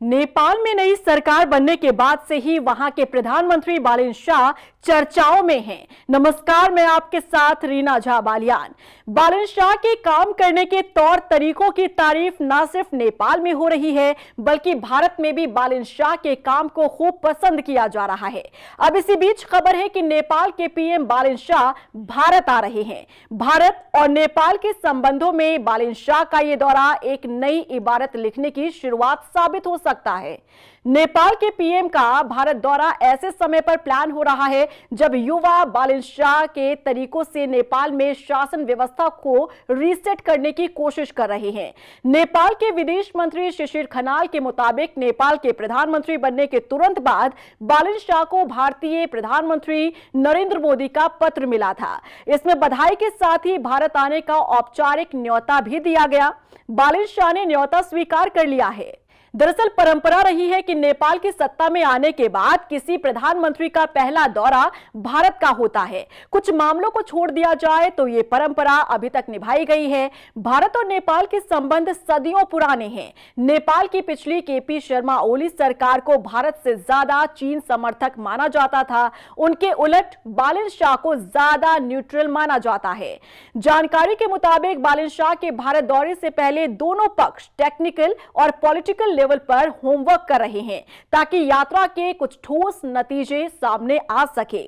नेपाल में नई सरकार बनने के बाद से ही वहां के प्रधानमंत्री बालिन शाह चर्चाओं में हैं। नमस्कार, मैं आपके साथ रीना झा बालियान। बालिन शाह के काम करने के तौर तरीकों की तारीफ न सिर्फ नेपाल में हो रही है, बल्कि भारत में भी बालिन शाह के काम को खूब पसंद किया जा रहा है। अब इसी बीच खबर है कि नेपाल के पीएम बालिन शाह भारत आ रहे हैं। भारत और नेपाल के संबंधों में बालिन शाह का यह दौरा एक नई इबारत लिखने की शुरुआत साबित हो सकता है। नेपाल के पीएम का भारत दौरा ऐसे समय पर प्लान हो रहा है जब युवा बालिन शाह के तरीकों से नेपाल में शासन व्यवस्था को रीसेट करने की कोशिश कर रहे हैं। नेपाल के विदेश मंत्री शिशिर खनाल के मुताबिक नेपाल के प्रधानमंत्री बनने के तुरंत बाद बालिन शाह को भारतीय प्रधानमंत्री नरेंद्र मोदी का पत्र मिला था। इसमें बधाई के साथ ही भारत आने का औपचारिक न्योता भी दिया गया। बालिन शाह ने न्योता स्वीकार कर लिया है। दरअसल परंपरा रही है कि नेपाल की सत्ता में आने के बाद किसी प्रधानमंत्री का पहला दौरा भारत का होता है। कुछ मामलों को छोड़ दिया जाए तो ये परंपरा अभी तक निभाई गई है। भारत और नेपाल के संबंध सदियों पुराने हैं। नेपाल की पिछली केपी शर्मा ओली सरकार को भारत से ज्यादा चीन समर्थक माना जाता था। उनके उलट बालिन शाह को ज्यादा न्यूट्रल माना जाता है। जानकारी के मुताबिक बालिन शाह के भारत दौरे से पहले दोनों पक्ष टेक्निकल और पॉलिटिकल लेवल पर होमवर्क कर रहे हैं ताकि यात्रा के कुछ ठोस नतीजे सामने आ सके।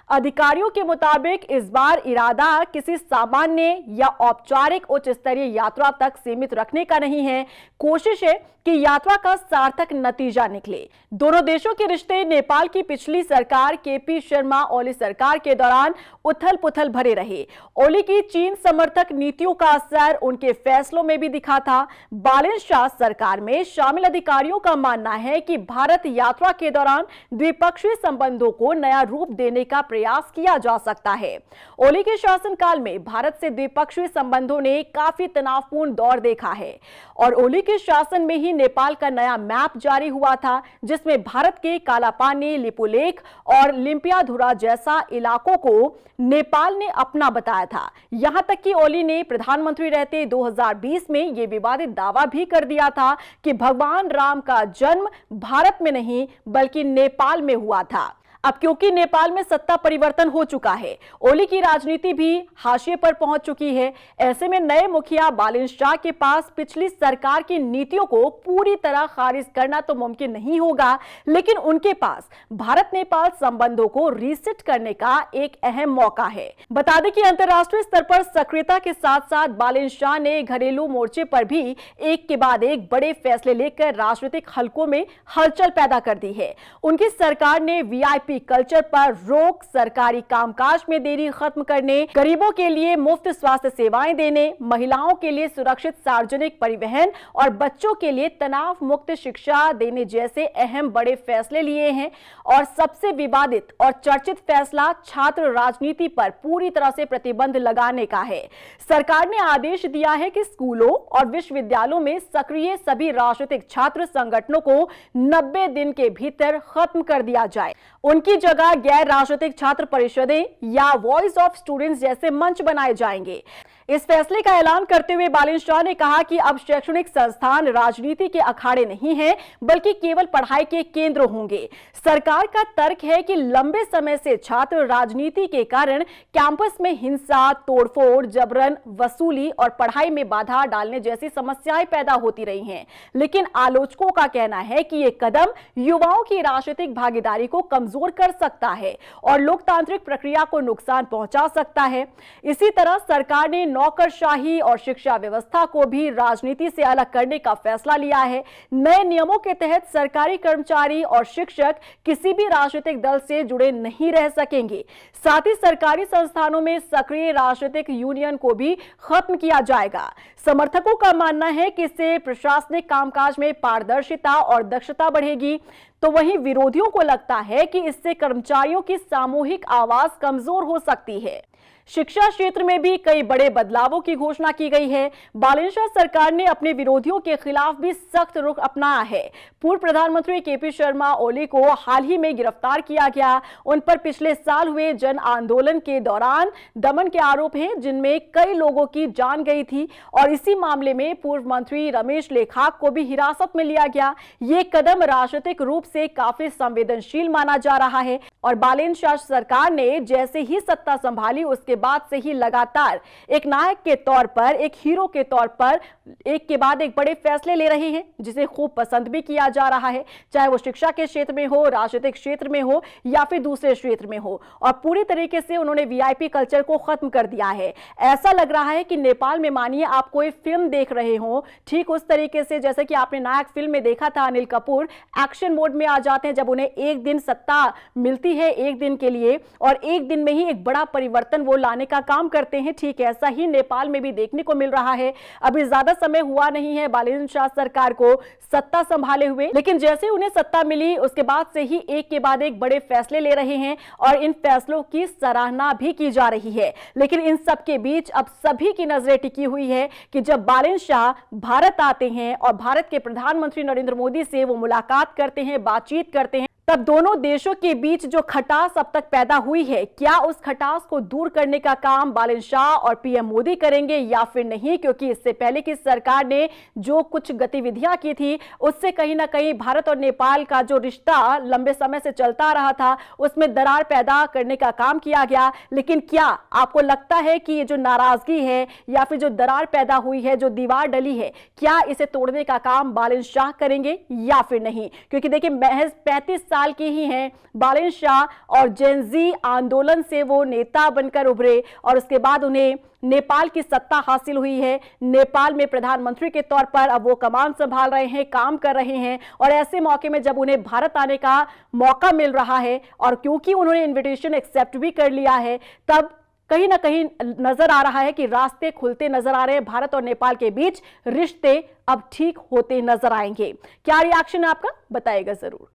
अधिकारियों के मुताबिक इस बार इरादा किसी सामान्य या औपचारिक उच्च स्तरीय यात्रा तक सीमित रखने का नहीं है। कोशिश है कि यात्रा का सार्थक नतीजा निकले। दोनों देशों के रिश्ते नेपाल की पिछली सरकार केपी शर्मा ओली सरकार के दौरान उथल पुथल भरे रहे। ओली की चीन समर्थक नीतियों का असर उनके फैसलों में भी दिखा था। बालिन शाह सरकार में शामिल अधिकारियों का मानना है कि भारत यात्रा के दौरान द्विपक्षीय संबंधों को नया रूप देने का प्रयास किया जा सकता है। ओली के शासनकाल में भारत से द्विपक्षीय संबंधों ने काफी तनावपूर्ण दौर देखा है और ओली के शासन में ही नेपाल का नया मैप जारी हुआ था, जिसमें भारत के कालापानी, लिपुलेख और लिम्पियाधुरा जैसा इलाकों को नेपाल ने अपना बताया था। यहां तक कि ओली ने प्रधानमंत्री रहते 2020 में यह विवादित दावा भी कर दिया था कि भगवान राम का जन्म भारत में नहीं बल्कि नेपाल में हुआ था। अब क्योंकि नेपाल में सत्ता परिवर्तन हो चुका है, ओली की राजनीति भी हाशिए पर पहुंच चुकी है। ऐसे में नए मुखिया बालिन शाह के पास पिछली सरकार की नीतियों को पूरी तरह खारिज करना तो मुमकिन नहीं होगा, लेकिन उनके पास भारत नेपाल संबंधों को रीसेट करने का एक अहम मौका है। बता दें कि अंतर्राष्ट्रीय स्तर पर सक्रियता के साथ साथ बालिन शाह ने घरेलू मोर्चे पर भी एक के बाद एक बड़े फैसले लेकर राजनीतिक हलकों में हलचल पैदा कर दी है। उनकी सरकार ने वीआईपी कल्चर पर रोक, सरकारी कामकाज में देरी खत्म करने, गरीबों के लिए मुफ्त स्वास्थ्य सेवाएं देने, महिलाओं के लिए सुरक्षित सार्वजनिक परिवहन और बच्चों के लिए तनाव मुक्त शिक्षा देने जैसे अहम बड़े फैसले लिए हैं। और सबसे विवादित और चर्चित फैसला छात्र राजनीति पर पूरी तरह से प्रतिबंध लगाने का है। सरकार ने आदेश दिया है कि स्कूलों और विश्वविद्यालयों में सक्रिय सभी राजनीतिक छात्र संगठनों को 90 दिन के भीतर खत्म कर दिया जाए। उनकी जगह गैर राजनीतिक छात्र परिषदें या वॉइस ऑफ स्टूडेंट्स जैसे मंच बनाए जाएंगे। इस फैसले का ऐलान करते हुए बालिन शाह ने कहा कि अब शैक्षणिक संस्थान राजनीति के अखाड़े नहीं हैं, बल्कि केवल पढ़ाई के केंद्र होंगे। सरकार का तर्क है कि लंबे समय से छात्र राजनीति के कारण कैंपस में हिंसा, तोड़फोड़, जबरन वसूली और पढ़ाई में बाधा डालने जैसी समस्याएं पैदा होती रही हैं। लेकिन आलोचकों का कहना है कि यह कदम युवाओं की राजनीतिक भागीदारी को कमजोर कर सकता है और लोकतांत्रिक प्रक्रिया को नुकसान पहुंचा सकता है। इसी तरह सरकार ने नौकरशाही और शिक्षा व्यवस्था को भी राजनीति से अलग करने का फैसला लिया है। नए नियमों के तहत सरकारी कर्मचारी और शिक्षक किसी भी राजनीतिक दल से जुड़े नहीं रह सकेंगे। साथ ही सरकारी संस्थानों में सक्रिय राजनीतिक यूनियन को भी खत्म किया जाएगा। समर्थकों का मानना है कि इससे प्रशासनिक कामकाज में पारदर्शिता और दक्षता बढ़ेगी, तो वहीं विरोधियों को लगता है कि इससे कर्मचारियों की सामूहिक आवाज कमजोर हो सकती है। शिक्षा क्षेत्र में भी कई बड़े बदलावों की घोषणा की गई है। बालन शाह सरकार ने अपने विरोधियों के खिलाफ भी सख्त रुख अपनाया है। पूर्व प्रधानमंत्री केपी शर्मा ओली को हाल ही में गिरफ्तार किया गया। उन पर पिछले साल हुए जन आंदोलन के दौरान दमन के आरोप हैं, जिनमें कई लोगों की जान गई थी और इसी मामले में पूर्व मंत्री रमेश लेखाक को भी हिरासत में लिया गया। ये कदम राजनीतिक रूप से काफी संवेदनशील माना जा रहा है और बालन शाह सरकार ने जैसे ही सत्ता संभाली उसके बाद से ही लगातार एक नायक के तौर पर, एक हीरो के तौर पर एक के बाद एक बड़े फैसले ले रहे हैं, जिसे खूब पसंद भी किया जा रहा है, चाहे वो शिक्षा के क्षेत्र में हो, राजनीतिक क्षेत्र में हो या फिर दूसरे क्षेत्र में हो। और पूरी तरीके से उन्होंने वीआईपी कल्चर को खत्म कर दिया है। ऐसा लग रहा है कि नेपाल में मानिए आप कोई फिल्म देख रहे हो, ठीक उस तरीके से जैसे कि आपने नायक फिल्म में देखा था, अनिल कपूर एक्शन मोड में आ जाते हैं जब उन्हें एक दिन सत्ता मिलती है, एक दिन के लिए, और एक दिन में ही एक बड़ा परिवर्तन वो लाने का काम करते हैं। ठीक ऐसा ही नेपाल में भी देखने को मिल रहा है। अभी ज्यादा समय हुआ नहीं है बालन शाह सरकार को सत्ता संभाले हुए, लेकिन जैसे उन्हें सत्ता मिली उसके बाद से ही एक के बाद एक बड़े फैसले ले रहे हैं और इन फैसलों की सराहना भी की जा रही है। लेकिन इन सब के बीच अब सभी की नजरें टिकी हुई है कि जब बालन शाह भारत आते हैं और भारत के प्रधानमंत्री नरेंद्र मोदी से वो मुलाकात करते हैं, बातचीत करते हैं, तब दोनों देशों के बीच जो खटास अब तक पैदा हुई है, क्या उस खटास को दूर करने का काम बालन शाह और पीएम मोदी करेंगे या फिर नहीं? क्योंकि इससे पहले की सरकार ने जो कुछ गतिविधियां की थी उससे कहीं ना कहीं भारत और नेपाल का जो रिश्ता लंबे समय से चलता रहा था उसमें दरार पैदा करने का काम किया गया। लेकिन क्या आपको लगता है कि ये जो नाराजगी है या फिर जो दरार पैदा हुई है, जो दीवार डली है, क्या इसे तोड़ने का काम बालन शाह करेंगे या फिर नहीं? क्योंकि देखिए महज 35 साल के ही हैं बालन शाह और जेन जी आंदोलन से वो नेता बनकर उभरे और उसके बाद उन्हें नेपाल की सत्ता हासिल हुई है। नेपाल में प्रधानमंत्री के तौर पर अब वो कमान संभाल रहे हैं, काम कर रहे हैं और ऐसे मौके में जब उन्हें भारत आने का मौका मिल रहा है और क्योंकि उन्होंने इनविटेशन एक्सेप्ट भी कर लिया है, तब कहीं ना कहीं नजर आ रहा है कि रास्ते खुलते नजर आ रहे हैं। भारत और नेपाल के बीच रिश्ते अब ठीक होते नजर आएंगे। क्या रिएक्शन है आपका? बताइएगा जरूर।